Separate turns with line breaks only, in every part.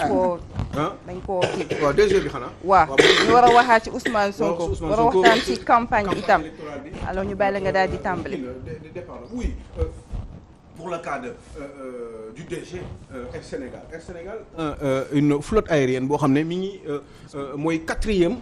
ko
ah
dañ koo kii.
waaw DG bi xanaa.
waaw ñu war a waxaat ci Ousmane Sonko.
Ousmane
war a
Sonko
waxtaan ci campagne bi itam.
électorale bi.
alors ñu bàyyi la nga daal di tàmbali.
départ oui pour le cas du DG Air Sénégal Air Sénégal. Une flotte aérienne boo xam ne mi ngi mooy quatrième.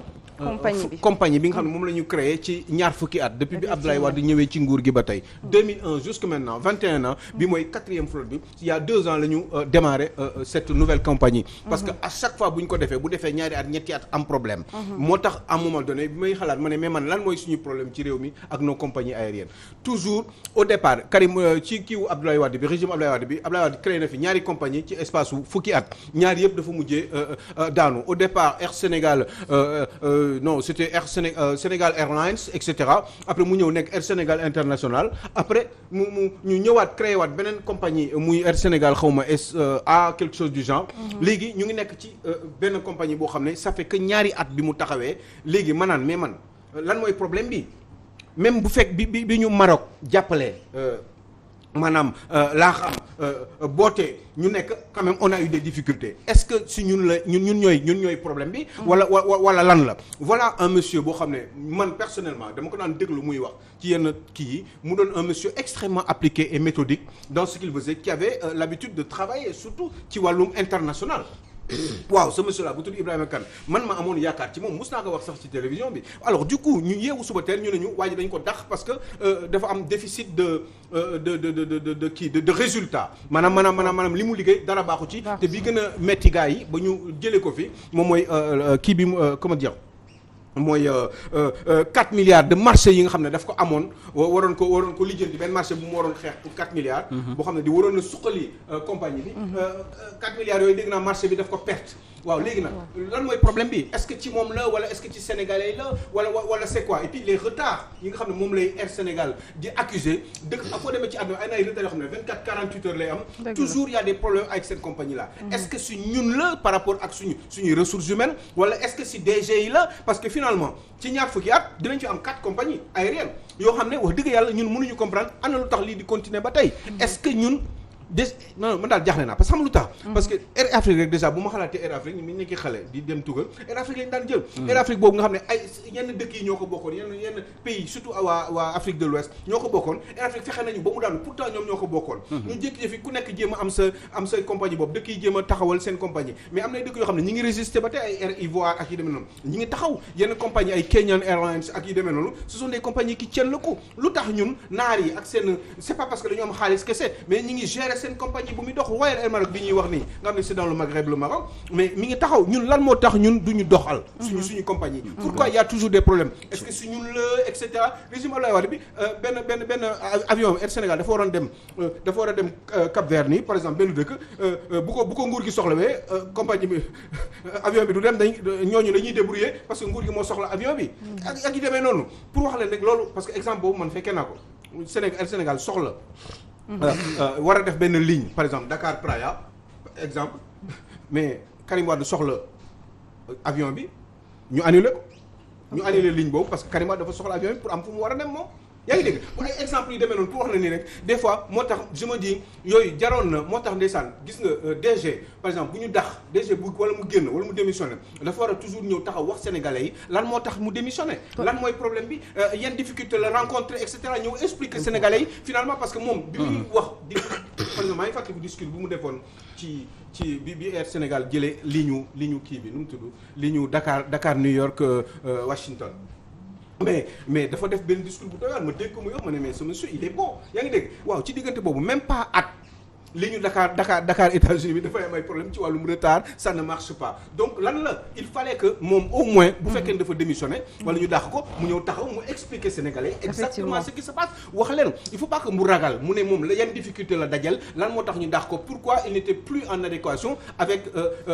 compagnie bi nga xam ne moom la ñu créé ci ñaar fukki at depuis bi Abdoulaye Wade ñëwee ci nguur gi ba tey 2001 jusque maintenant 21 ans bi mooy quatrième flotte bi il y a 2 ans la ñu démarré cette nouvelle compagnie parce que à chaque fois bu ñu ko defee bu defee ñaari at ñetti at am problème moo tax à un moment donné bi may xalaat ma ne mais man lan mooy suñu problème ci réew mi ak nos compagnies aériennes toujours au départ Karim ci kiiwu Abdoulaye Wade bi régime Abdoulaye Wade créé na fi ñaari compagnie ci espace su fukki at ñaari yëpp dafa mujjee daanu au départ Air Sénégal non c'était Air Sénégal Airlines et cetera après mu ñëw nekk Air Sénégal International après ñu ñëwaat créé waat beneen compagnie muy Air Sénégal xawma A quelque chose du genre léegi ñu ngi nekk ci benn compagnie boo xam ne ça fait que ñaari at bi mu taxawee léegi manaan mais man lan mooy problème bi même bu fekk bi ñu Maroc jàppalee maanaam laa xam boote ñu nekk quand même on a eu des difficultés est-ce que si ñun ñooy problème bi wala lan la voilà un monsieur boo xam ne man personnellement dama ko daan déglu muy wax ci yenn kii yi mu doon un monsieur extrêmement appliqué et méthodique dans ce qu'il faisait qui avait l'habitude de travailler surtout ci wàllum international waaw ce monsieur là bu tudd Ibrahima Kane man ma amoon yaakaar ci moom mos naa ko wax sax ci télévision bi alors du coup ñu yeewu suba teel ñu ne ñu waa ji dañ ko dàq parce que dafa am déficit de résultat maanaam li mu liggéey dara baaxu ci te bi gën a metti gars yi ba ñu jëlee ko fi moom mooy kii bi comment dire mooy 4 milliards de marché yi nga xam ne daf ko amoon waroon ko lijjanti benn marché bu mu waroon xeex pour 4 milliards. boo xam ne di waroon a suqali compagnie bi. 4 milliards yooyu dégg naa marché bi daf ko perte. waaw léegi nag lan mooy problème bi est-ce que ci moom la wala est-ce que ci sénégalais la wala c'est quoi et puis les retards yi nga xam ne moom lay Air Sénégal di accuser dëkk ak foo demee ci àdduna ay retards yoo xam ne 24 48 heures lay am. toujours il y a des problèmes avec cette compagnie là. est-ce que si ñun la par rapport ak suñuy ressources humaines wala est-ce que si DG yi la parce que finalement ci ñaar fukki at dinañ ci am 4 compagnies aériennes yoo xam ne wax dëgg yàlla ñun mënuñu comprendre ana lu tax lii di continuer ba tey est-ce que ñun. non man daal jaaxle naa parce que xam lu tax parce que Air Afrique rek déjà bu ma xalaatee Air Afrique mi nekk xale di dem tugal Air Afrique lañu daan jël Air Afrique boobu nga xam ne ay yenn dëkk yi ñoo ko bokkoon yenn pays surtout waa Afrique de l'Ouest ñoo ko bokkoon Air Afrique fexe nañu ba mu daanu pourtant ñoom ñoo ko bokkoon ñu jékki-jékki ku nekk jéem a am sa compagnie boobu dëkk yi jéem a taxawal seen compagnie mais am na dëkk yoo xam ne ñi ngi résister ba tey ay Air Ivoire ak yi demee noonu ñi ngi taxaw yenn compagnie ay Kenyan Airlines ak yi demee noonu ce sont des compagnies qui tiennent le coup lu tax ñun naar yi ak seen c'est pas parce que dañoo am xaalis kese mais ñi ngi gérer seen compagnie bu muy dox Royal Air Maroc bi ñuy wax nii nga xam ne c'est dans le Maghreb le Maroc mais mi ngi taxaw ñun lan moo tax ñun duñu doxal suñu compagnie pourquoi il y a toujours des problèmes est-ce que si ñun la et cetera régime Abdoulaye Wade bi benn avion Air Sénégal dafa war a dem Cap Vert nii par exemple benn dëkk bu ko nguur gi soxlawee compagnie bi avion bi du dem ñooñu dañuy débrouiller parce que nguur gi moo soxla avion bi ak yi demee noonu pour wax leen rek loolu parce que exemple boobu man fekkee naa ko Air Sénégal soxla war a def benn ligne par exemple Dakar Praia exemple mais Karim Wade soxla avion bi ñu annulé ligne boobu parce que Karim Wade dafa soxla avion bi pour am fu mu war a dem moom yaa ngi dégg bu ay exemple yu demee noonu pour wax la nii rek des fois moo tax je me dis yooyu jaroon na moo tax ndeysaan gis nga DG par exemple bu ñu dax DG bu wala mu génn wala mu démissionné dafa war a toujours ñëw taxaw wax sénégalais yi lan moo tax mu démissionné lan mooy problème bi yan difficulté la rencontré et cetera ñëw expliquer sénégalais yi finalement parce que moom bi muy wax di par exemple maa ngi fàttaliku discours bu mu defoon ci bi Air Sénégal jëlee ligne kii bi nu mu tudd ligne Dakar New York Washington mais dafa def benn discours bu doy waar ma dégg ko muy wax ma ne mais ce monsieur il est bon yaa ngi dégg waaw ci diggante boobu même pas at li ñu Dakar États-Unis bi dafay am ay problème ci wàllum retard ça ne marche pas donc lan la il fallait que moom au moins bu fekkee ne dafa démissionner wala ñu dàq ko mu ñëw taxaw mu expliquer Sénégalais exactement ce qui se passe wax leen il faut pas que mu ragal mu ne moom la yan difficulté la dajal lan moo tax ñu dàq ko pourquoi il n'était plus en adéquation avec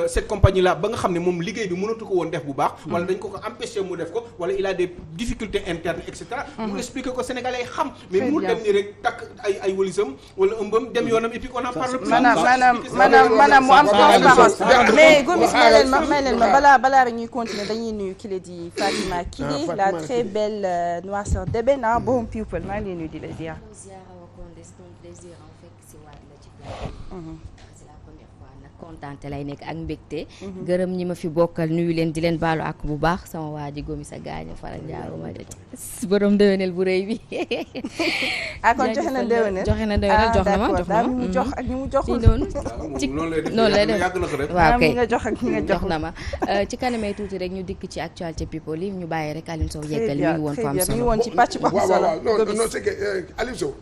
cette compagnie là ba nga xam ne moom liggéey bi mënatu ko woon def bu baax wala dañ ko empêcher mu def ko wala il a des difficultés internes et cetera mu expliquer ko Sénégalais xam mais mu dem ni rek takk ay walisam wala ëmbam dem yoonam et puis
maanaam mu am transparence mais Gomis may leen ma balaa rek ñuy continuer dañuy nuyu kile di Fatima Kile la très belle noirceur d'ébène bon people maa ngi lay nuyu di la ziar.
C'est la première fois nag kontaante lay nekk ak mbégte. gërëm ñi ma fi bokkal nuyu leen di leen baalu ak bu baax sama waa ji gomi sa gaañu fara jaaruma de borom déwénel bu rëy bi.
kon joxe na déwénel
joxe na déwénel jox na ma jox na ma
mu jox ak ñi mu joxul.
noonu lay def waaw kay
nga jox ak ñi nga
jox na ma ci kanamay tuuti rek ñu dikk ci actualité people yi ñu bàyyi rek Aliou Sow yeggal mi ngi woon fa am solo.
mi ngi woon ci pàcc bu am solo.
waaw non c'est que Aliou Sow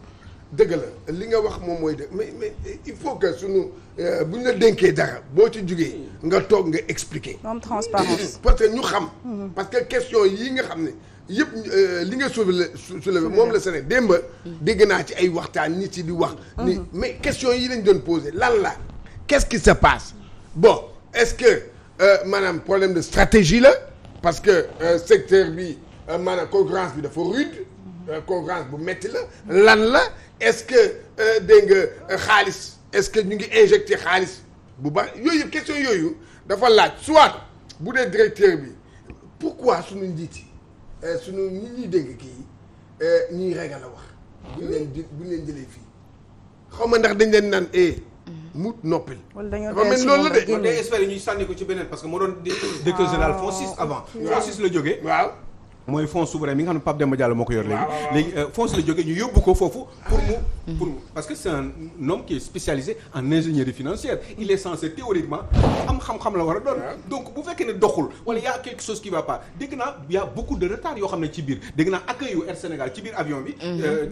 dëgg la li nga wax moom mooy dëgg mais il faut que sunu bu ñu la dénkee dara boo ci jugee nga toog nga expliquer.
moom transparence
parce que ñu xam. parce que question yi nga xam ne yëpp li nga soulevé moom la Sénégal démb dégg naa ci ay waxtaan nit ci di wax. ni mais question yi lañ doon posé lan la qu'est-ce qui se passe bon est-ce que maanaam problème de stratégie la parce que secteur bi maanaam concurrence bi dafa rude. concurrence bu metti la lan la est-ce que dégg nga xaalis est-ce que ñu ngi injecté xaalis bu baax yooyu yëpp question yooyu dafa laaj soit bu dee directeur bi pourquoi suñu njiit yi suñu ñi ñuy dégg kii ñuy ragal a wax buñ leen jëlee fii xaw ma ndax dañ leen naan mu noppil.
wala dañoo
loolu la de.
man day espérer ñuy sànni ko ci beneen parce que moo doon directeur général FONSIS avant. FONSIS la jógee
waaw.
mooy fonds souverain mi nga xam ne Pape Demba Diallo moo ko yor léegi fonds la jógee ñu yóbbu ko foofu pour mu parce que c'est un homme qui est spécialisé en ingénierie financière il est censé théoriquement am xam-xam la war a doon donc bu fekkee ne doxul wala y a quelque chose qui va pas dégg naa y a beaucoup de retard yoo xam ne ci biir dégg naa accueil yu Air Sénégal ci biir avion bi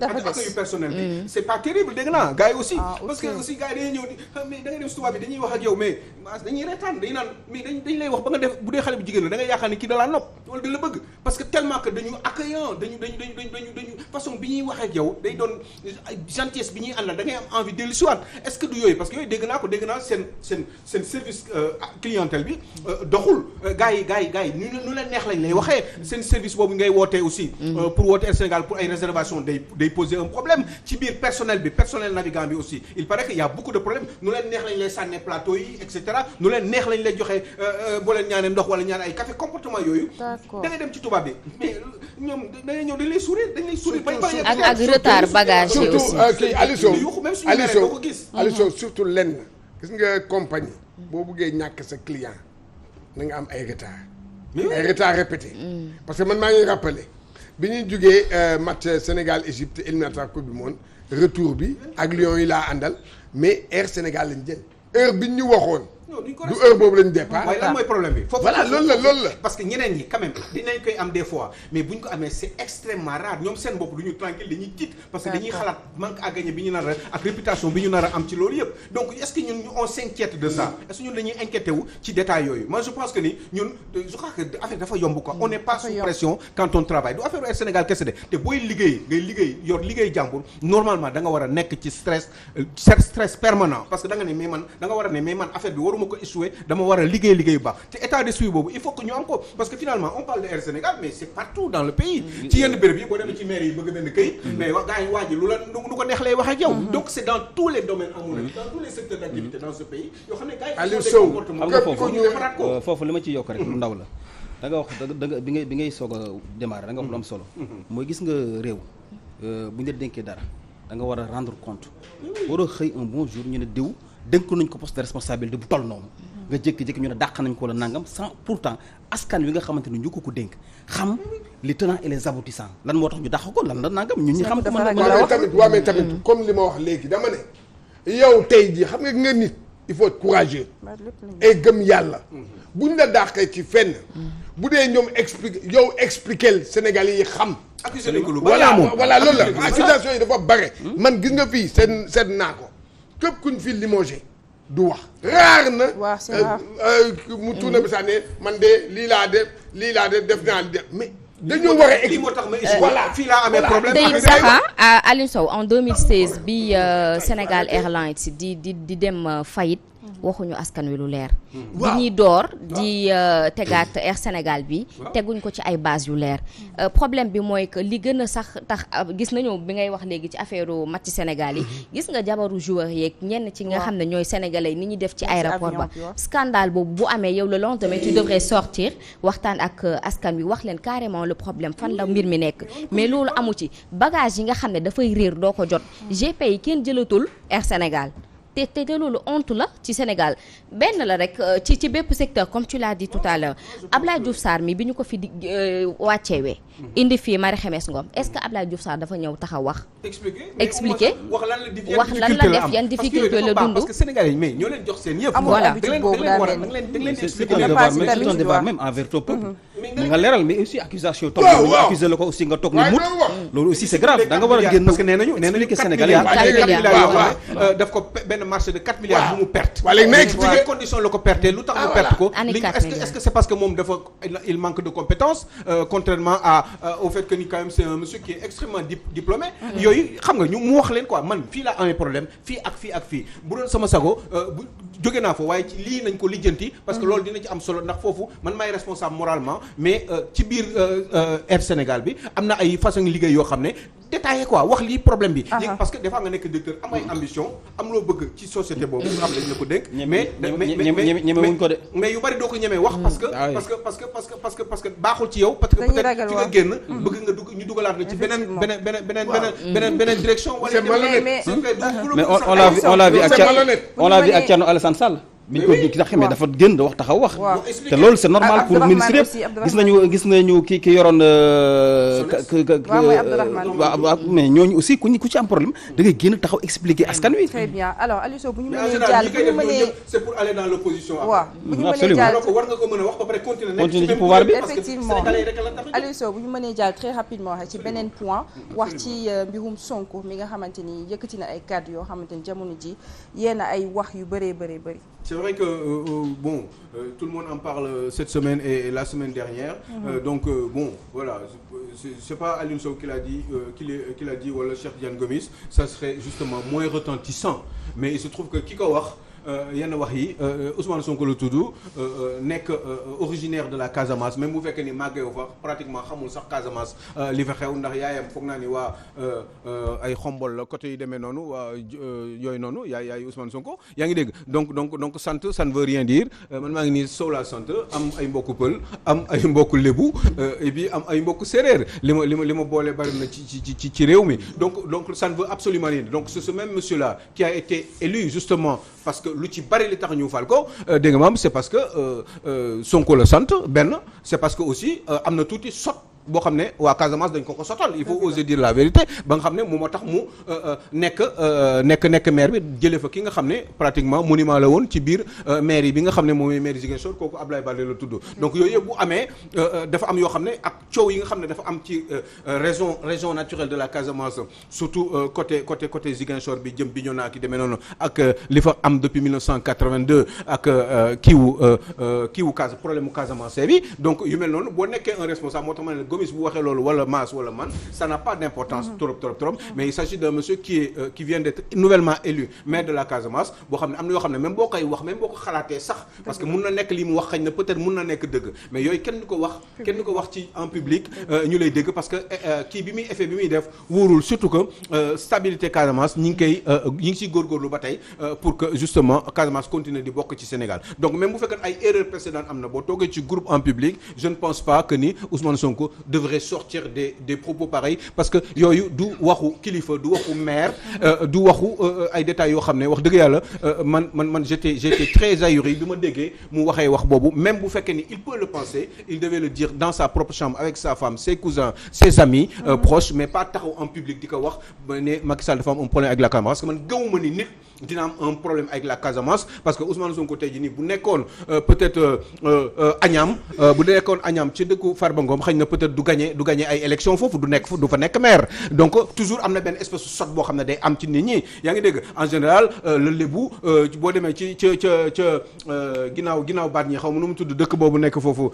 accueil yu personnel bi c'est pas terrible dégg naa gars yi aussi parce que aussi gars yi dañuy ñëw di mais da ngay dem si tubaab bi dañuy wax ak yow mais dañuy reetaan dañuy naan mais dañ lay wax ba nga def bu dee xale bu jigéen la da ngay yaakaar ni kii da laa nopp wala da la bëgg parce que que dañu accueillant dañu façon bi ñuy waxee ak yow day doon gentillesse bi ñuy àndal da ngay am envie dellu siwaat est-ce que du yooyu parce que yooyu dégg naa seen service clientèle bi doxul gars yi nu leen neex lañ lay waxee seen service boobu ngay wootee aussi pour woote Air Sénégal pour ay réservation day poser un problème ci biir personnel navigant bi aussi il paraît que y a beaucoup de problèmes nu leen neex lañ lay sànnee plateau yi et cetera nu leen neex lañ lay joxe boo leen ñaanee ndox wala ñaan ay café comportement yooyu da ngay dem ci tubaab bi mais ñoom dañuy ñëw dañ lay sourire
ak retard bagage yi aussi
surtout kii Aliou Sow surtout lenn gis nga compagnie boo buggee ñàkk sa client na nga am ay retard répété parce que man maa ngi rappelé bi ñuy jugee match Sénégal Égypte éliminatoire coupe du monde retour bi ak Lions yi laa àndal mais Air Sénégal lañ jël heure bi ñu waxoon du heure boobu lañ départ.
waaye lan mooy problème bi. foofu
voilà loolu la.
parce que ñeneen ñi quand même dinañ koy am des fois mais bu ñu ko amee c'est extrêmement rare ñoom seen bopp du ñu tranquille dañuy tiit parce que dañuy xalaat manque à gagner bi ñu nar a ak réputation bi ñu nar a am ci loolu yëpp donc est-ce que ñun on s'inquiète de ça est-ce que ñun dañuy inquiété wu ci détails yooyu moi je pense que ni ñun je crois que affaire dafa yomb quoi on n'est pas sous pression quand on travaille du affaire Air Sénégal kese de te booy liggéey ngay liggéey yor liggéey jàmbur normalement da nga war a nekk ci stress permanent parce que da nga ne mais man da nga war a ne mais man affaire bi waruma ko échouer dama war a liggéey bu baax te état d'esprit boobu il faut que ñu am ko parce que finalement on parle de Air Sénégal mais c'est partout dans le pays ci yenn béréb yi boo demee ci maire yi bëgg benn këyit mais wax gaa yi waa ji lu ko neex lay wax ak yow donc c'est dans tous les domaines amoon dans tous les secteurs d'activité dans ce pays yoo xam ne gaa yi
Aliou Sow
xam nga
foofu li ma ci yokk rek lu ndaw la da nga wax da nga bi ngay soog a démarrer da nga wax lu am solo mooy gis nga réew bu ñu la dénkee dara da nga war a rendre compte war a xëy un bon jour ñu ne diw dénk nañ ko poste de responsabilité bu toll noonu nga jékki-jékki ñu ne dàq nañ ko wala nangam sans pourtant askan wi nga xamante ni ñu ko dénk xam les tenants et les aboutissants lan moo tax ñu dàq ko lan la nangam ñun ñi xam ko
mën mais tamit comme li ma wax léegi dama ne yow tey jii xam nga nit il faut être courageux et gëm yàlla buñ la dàqee ci fenn bu dee ñoom expliquer Sénégalais yi xam
accusé nañ ko lu
voilà loolu la accusation yi dafa bare man gis nga fii seet naa ko képp kuñ fi limogé du wax raar na mu tourné bi sax ne man de lii laa def naa li def mais dañoo war a
lii moo tax ma voilà fii laa amee problème
tey sax Aliou Sow en 2016 bi Sénégal Airlines di dem faillite waxuñu askan wi lu leer bi ñuy door di tegaat Air Sénégal bi teguñ ko ci ay base yu leer problème bi mooy que li gën a sax tax gis nañu bi ngay wax léegi ci affaire match Sénégal yi gis nga jabaru joueur yeeg ñenn ci nga xam ne ñooy sénégalais ni ñuy def ci aéroport ba scandale boobu bu amee yow le lendemain tu devrais sortir waxtaan ak askan wi wax leen carrément le problème fan la mbir mi nekk mais loolu amu ci bagage yi nga xam ne dafay réer doo ko jot GP yi kenn jëlatul Air Sénégal te loolu honte la ci Sénégal benn la rek ci bépp secteur comme tu l'as dit tout à l'heure Abdoulaye Diouf Sarr mi bi ñu ko fi wàcceewee indi fii Marie Khemesse Ngom est-ce que Abdoulaye Diouf Sarr dafa ñëw taxaw wax expliquer wax lan la def yan difficulté la dund
parce que Sénégalais yi mais ñoo leen jox seen yëpp
voilà
c'est un débat même envers ton peuple nga leeral mais aussi accusation toog ñu accusé la ko aussi nga toog ne mut loolu aussi c'est grave da nga war a génn
parce que nee nañu Sénégalais yi daf ko benn marché de 4 milliards bu mu perte quelles conditions la ko perte lu tax mu perte ko est-ce que c'est parce que moom dafa il manque de compétences contrairement au fait que ni quand même c'est un monsieur qui est extrêmement diplômé yooyu xam nga ñu mu wax leen quoi man fii laa amee problème fii ak fii bu doon sama sago bu jóge naa fa waaye ci lii nañ ko lijjanti parce que loolu dina ci am solo ndax foofu man maay responsable moralement mais ci biir Air Sénégal bi am na ay façon liggéey yoo xam ne détaillé quoi wax lii problème bi léegi parce que des fois nga nekk directeur am ay ambition am loo bëgg ci société boobu nga xam ne dañ la ko dénk
ñemewuñ ko de
mais yu bari doo ko ñemee wax parce que baaxul ci yow parce que peut-être fi nga génn bëgg nga dugg ñu dugalaat la ci beneen direction wala
mais on l'a vu ak Thierno Alassane Sall bi ñu ko ki tax xamee dafa génn wax taxaw wax te loolu c'est normal pour ministre yëpp gis nañu ki yoroon waaw mais ñooñu aussi ku ci am problème da ngay génn taxaw expliquer askan wi.
très bien alors Aliou Sow bu ñu mënee jàll bu ñu mënee
c'est pour aller dans l'opposition.
waaw bu ñu mënee jàll
war nga ko mën a wax ba pare continuer
ci pouvoir bi effectivement Aliou Sow bu ñu mënee jàll très rapidement ci beneen point wax ci mbirum Sonko mi nga xamante ni yëkkati na ay kàddu yoo xamante ni jamono ji yéen ay wax yu bëree bëri.
C'est vrai que tout le monde en parle cette semaine et la semaine dernière. Donc voilà, c'est pas Aliou Sow qui l'a dit wala Cheikh Diane Gomis, ça serait justement moins retentissant. Mais il se trouve que ki ko wax yenn wax yi Ousmane Sonko la tudd nekk originaire de la Casamance même bu fekkee ni màggee fa pratiquement xamul sax Casamance li fa xew ndax yaayam foog naa ni waa ay xombol la côté yu demee noonu waa yooyu noonu yaay Ousmane Sonko yaa ngi dégg donc sant ça ne veut rien dire man maa ngi nii Sow laa sant am ay mbokku pël am ay mbokku lébu et puis am ay mbokku séeréer li ma boole bari na ci réew mi donc ça ne veut absolument rien dire donc c'est ce même monsieur là qui a été élu justement parce que lu ci bari li tax ñu fal ko dégg nga maam c'est parce que Sonko la sant benn c'est parce que aussi am na tuuti sot boo xam ne waa Casamance dañ ko sotal il faut oser dire la vérité ba nga xam ne moom moo tax mu nekk maire bi jëlee fa ki nga xam ne pratiquement monument la woon ci biir maire bi nga xam ne moom mooy maire Ziguinchor kooku Ablaye Baldé la tudd donc yooyu yëpp bu amee dafa am yoo xam ne ak coow yi nga xam ne dafa am ci région naturelle de la Casamance surtout côté Ziguinchor bi jëm Bignona ki demee noonu ak li fa am depuis 1982 ak kiiwu problème mu Casamance bi donc yu mel noonu boo nekkee un responsable moo tax ma ne Gomis bu waxee loolu wala Mass wala man ça n'a pas d'importance trop mais il s'agit d'un monsieur qui vient d'être nouvellement élu maire de la Casamance boo xam ne am na yoo xam ne même boo koy wax même boo ko xalaatee sax parce que mun na nekk li mu wax xëy na peut-être mun na nekk dëgg mais yooyu kenn du ko wax ci en public ñu lay dégg parce que kii bi muy effet bi muy def wóorul surtout que stabilité Casamance ñi ngi ciy góorgóorlu ba tey pour que justement Casamance continue di bokk ci Sénégal donc même bu fekkee ay erreurs précédentes am na boo toogee ci groupe en public je ne pense pas que ni Ousmane Sonko devrait sortir des propos pareils parce que yooyu du waxu kilifa du waxu maire du waxu ay détails yoo xam ne wax dëgg yàlla man j'étais très ahuri bi ma déggee mu waxee wax boobu même bu fekkee ni il peut le penser il devait le dire dans sa propre chambre avec sa femme ses cousins ses amis proches mais pas taxaw en public di ko wax ba ne Macky Sall dafa am un problème avec la Casamance parce que man gëmuma ni nit dina am un problème avec la Casamance parce que Ousmane Sonko tey jii nii bu nekkoon peut-être Agnam bu nekkoon Agnam ci dëkku Farba Ngom xëy na peut-être du gagner ay élections foofu du fa nekk maire donc toujours am na benn espèce de sot boo xam ne day am ci nit ñi yaa ngi dégg en général le lébu boo demee ci ginnaaw baat ñi xaw ma nu mu tudd dëkk boobu nekk foofu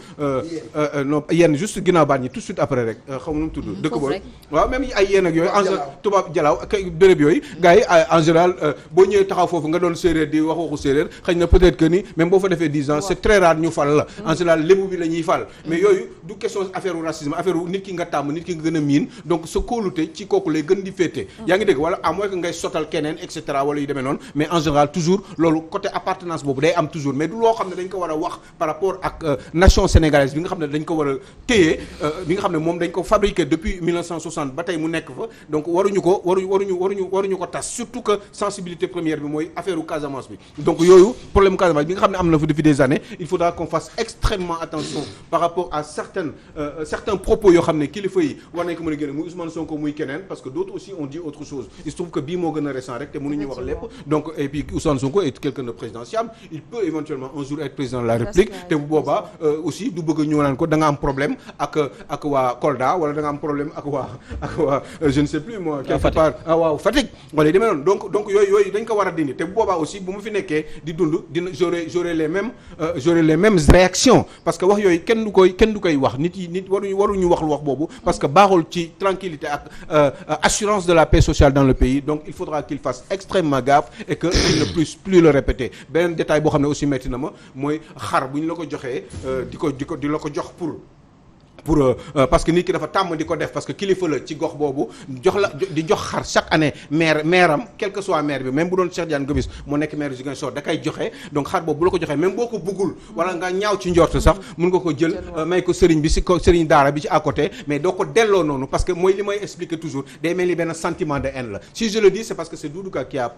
non yenn juste ginnaaw baat ñi tout de suite après rek xaw ma nu mu tudd dëkk boobu waaw même ay yéen ak yooyu en général tubaab jalaaw ak béréb yooyu gars yi en général boo ñëwee taxaw foofu nga doon séeréer di waxu séeréer xëy na peut-être que ni même boo fa defee 10 ans c'est très rare ñu fal la en général lébu bi la ñuy fal mais yooyu du question affaire racisme affaire nit ki nga tàmm nit ki nga gën a miin donc sa kóolute ci kooku lay gën di féete yaa ngi dégg wala à moins que ngay sotal keneen et cetera wala yu demee noonu mais en général toujours loolu côté appartenance boobu day am toujours mais du loo xam ne dañ ko war a wax par rapport ak nation sénégalaise bi nga xam ne dañ ko war a téye bi nga xam ne moom dañ ko fabriqué depuis 1960 ba tey mu nekk fa donc waruñu ko tas surtout que sensibilité première bi mooy affaire u Casamance bi donc yooyu problème Casamance bi nga xam ne am na fi depuis des années il faudra qu'on fasse extrêmement attention par rapport à certains propos yoo xam ne kilifa yi war nañ ko mën a génne muy Ousmane Sonko muy keneen parce que d'autres aussi ont dit autre chose il se trouve que bii moo gën a récent rek te mënuñu wax lépp donc et puis Ousmane Sonko est quelqu'un de présidentiable il peut éventuellement un jour être président de la République te bu boobaa aussi du bëgg ñu naan ko da nga am problème ak waa Kolda wala da nga am problème ak waa je ne sais plus moi quelque part waaw Fatick wala demee noonu donc yooyu dañ ko war a dindi te bu boobaa aussi bu mu fi nekkee di dund j'aurai les mêmes réactions parce que wax yooyu kenn du koy wax nit waruñu wax lu wax boobu parce que baaxul ci tranquillité ak assurance de la paix sociale dans le pays donc il faudra qu'il fasse extrêmement gaffe et que il ne puisse plus le répéter beneen détail boo xam ne aussi metti na ma mooy xar bu ñu la ko joxee di la ko jox pour parce que nit ki dafa tàmm di ko def parce que kilifa la ci gox boobu di jox xar chaque année maire am quel que soit maire bi même bu doon Cheikh Diane Gomis moo nekk maire Ziguinchor da koy joxe donc xar boobu bu la ko joxee même boo ko buggul wala nga ñaaw ci njort sax mun nga ko jël may ko sëriñ bi sëriñ daara bi ci à côté mais doo ko delloo noonu parce que mooy li may expliquer toujours day mel ni benn sentiment de haine la si je le dis c'est parce que c'est Doudou Ka qui a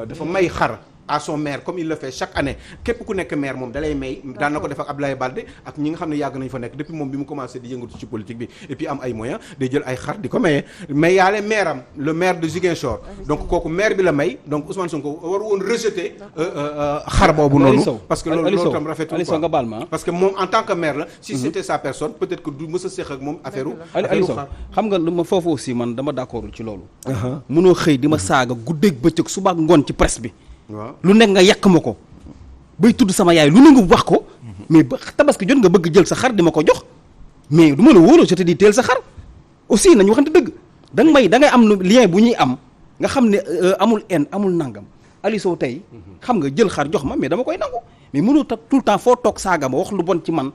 dafa may xar à son maire comme il le fait chaque année képp ku nekk maire moom dalay may daan na ko def ak Abdoulaye Baldé ak ñi nga xam ne yàgg nañu fa nekk depuis moom bi mu commencé di yëngatu ci politique bi et puis am ay moyens day jël ay xar di ko maye mais yaale maire am le maire de Ziguinchor donc kooku maire bi la may donc Ousmane Sonko waru woon rejeter xar boobu noonu parce que loolu tam rafetul quoi
nga baal ma
parce que moom en tant que maire la si c'était sa personne peut-être que du mës a séq ak moom affaire
xar xam nga lu ma foofu aussi man dama d'accord ci loolu mënoo xëy di ma saaga guddeeg bëccëg suba ak ngoon ci presse bi waaw lu nekk nga yàq ma ko bay tudd sama yaay lu ne nga wax ko mais ba tabaski jot nga bëgg jël sa xar di ma ko jox mais du ma la wóoloo je te dis teel sa xar aussi nañu waxante dëgg da ngay am lien bu ñuy am nga xam ne amul haine amul nangam Aliou Sow tey xam nga jël xar jox ma mais dama koy nangu mais mënoo tax tout le temps foo toog saaga ma wax lu bon ci man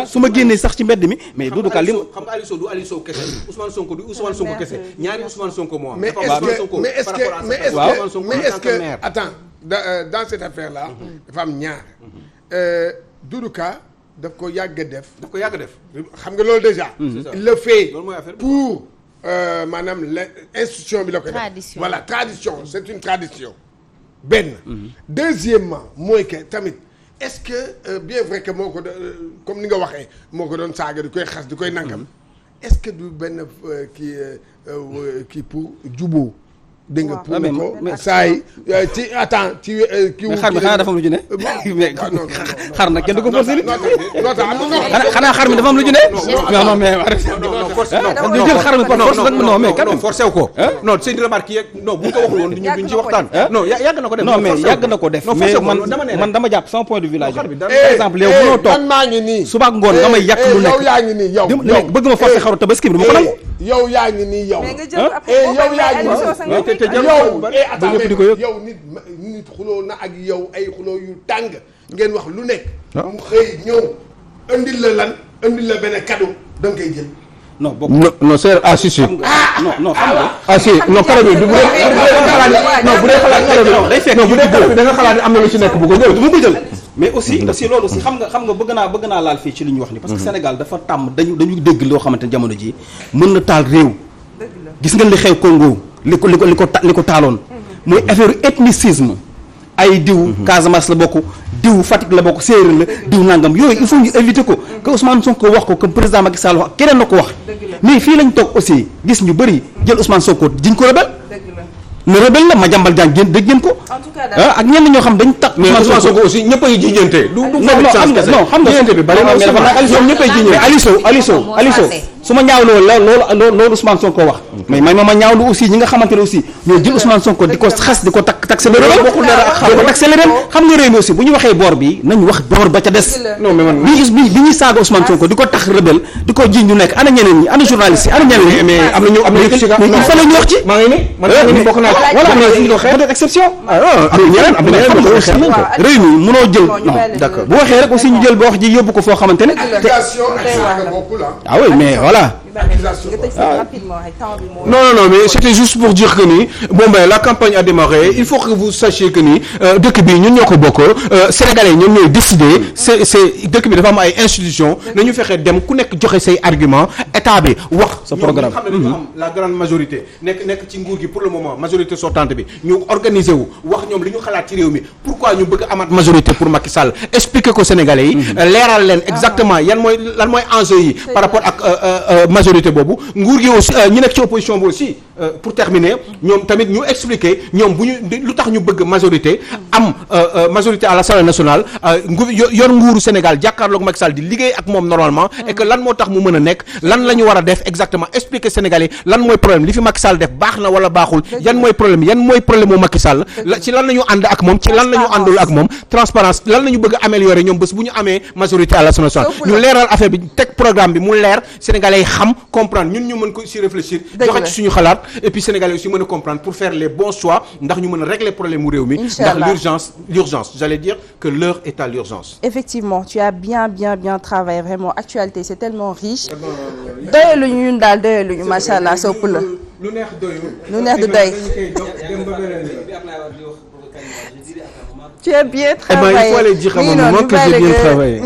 su ma génnee sax ci mbedd mi mais Doudou Ka li
xam nga Aliou Sow du Aliou Sow kese Ousmane Sonko du Ousmane Sonko kese ñaari Ousmane Sonko moo am
mais est-ce que attends dans cette affaire là dafa am ñaar Doudou Ka daf ko yàgg def xam nga loolu déjà il le fait pour maanaam l'institution bi la ko def voilà tradition c'est une tradition benn deuxièmement mooy que tamit est-ce que bien vrai que moo ko comme ni nga waxee moo ko doon saaga di koy xas di koy nangam est-ce que du benn kii pour juboo dégg nga pour ne ko saa yi ci attends ci kii
mais xar mi xanaa dafa am lu ci ne mais xar nag kenn du ko forcé li xanaa xar mi dafa am lu ci ne non mais du jël xar mi par force nag non mais kan
forcé wu ko non c'est une remarque yeeg non bu ko waxul woon duñ ci waxtaan non yàgg na ko def
non mais yàgg na ko def mais man dama jàpp sama point de vue laa jox par exemple yow mënoo toog
man maa ngi nii
suba ak ngoon nga may yàq lu nekk
yow yaa ngi nii yow
bëgg ma forcé xaru tabaski bi du ma ko nangu
yow yaa ngi nii yow
yow yaa ngi
yow nit xuloo na ak yow ay xuloo yu tàng ngeen wax lu nekk mu xëy ñëw indil la benn cadeau da nga koy jël
non bokk
non c'est si si
non xam nga
si non cadeau bi bu dee xalaat cadeau bi day fekk non bu dee cadeau bi da nga xalaat ne am na lu ci nekk bu ko jël du ma ko jël
mais aussi loolu aussi xam nga bëgg naa laal fii ci li ñu wax ni parce que Sénégal dafa tàmm dañu dégg loo xamante ne jamono ji mën na taal réew gis nga li xew Congo li ko taaloon mooy affaire ethnicisme ay diw Casamance la bokk diw Fatick la bokk séeréer la diw nangam yooyu il faut ñu éviter ko que Ousmane Sonko wax ko comme président Macky Sall wax keneen na ko wax mais fii lañ toog aussi gis ñu bëri jël Ousmane Sonko jiñ ko rebelle ne rebelle la Madiambal Diagne génn dégg ngeen ko ak ñenn ñoo xam dañ tax
mais Ousmane Sonko aussi ñëpp a ngi jiñante
xam nga jiñante bi bari na ñoom ñëpp ay jiñante Aliou Sow su ma ñaawloo loolu Ousmane Sonko wax mais ma ñaawlu aussi ñi nga xamante ne aussi ñoo jël Ousmane Sonko di ko xas di ko taxé de rebelle di ko taxé leen xam nga réew mi aussi bu ñu waxee boor bi nañ wax boor ba ca des bi ñuy saaga Ousmane Sonko di ko tax rebelle di ko jiñ ñu nekk ana ñeneen ñi ana journaliste yi ana ñeneen ñi mais am na il fallait ñu wax ci
maa ngi ni bokk naa
voilà peut-être exception am na réew mi mënoo jël d'accord bu waxee rek aussi ñu jël ba wax ji yóbbu ko foo xamante ne ah oui mais voilà
accusation
rapidement ay temps bi moo.
non mais c'était juste pour dire que ni la campagne a démarré il faut que vous sachiez que ni dëkk bi ñun ñoo ko bokk sénégalais ñoom ñooy décider c'est dëkk bi dafa am ay institutions nañu fexe dem ku nekk joxe say argument état bi wax sa programme xam ne dañu am la grande majorité nekk ci nguur gi pour le moment majorité sortante bi ñu organiser wu wax ñoom li ñu xalaat ci réew mi pourquoi ñu bëgg amaat majorité pour Macky Sall expliquer ko sénégalais yi leeral leen exactement lan mooy enjeu yi par rapport ak majorité boobu nguur gi aussi ñi nekk ci opposition bi aussi pour terminer ñoom tamit ñu expliquer ñoom bu ñu lu tax ñu bëgg majorité am majorité à l'Assemblée nationale yor nguuru Sénégal jàkkaarloog Macky Sall di liggéey ak moom normalement et que lan moo tax mu mën a nekk lan la ñu war a def exactement expliquer Sénégalais lan mooy problème li fi Macky Sall def baax na wala baaxul yan mooy problème mu Macky Sall ci lan la ñu ànd ak moom ci lan la ñu àndul ak moom transparence lan la ñu bëgg a améliorer ñoom bés bu ñu amee majorité à l'Assemblée nationale ñu leeral affaire bi teg programme bi mu leer Sénégalais yi xam comprendre ñun ñu mën ko si réfléchir joxe ci suñu xalaat et puis Sénégalais aussi mën a comprendre pour faire les bons choix ndax ñu mën a régler problème mu réew mi ndax l'urgence j'allais dire que l'heure est à l'urgence.
Effectivement tu as bien travaillé vraiment actualité c'est tellement riche doyaluñu ñun daal doyaluñu macha allah sopp la
lu neex doyul
lu neex du doy tu as bien travaillé
il faut aller dire à mon moment que j'ai bien travaillé.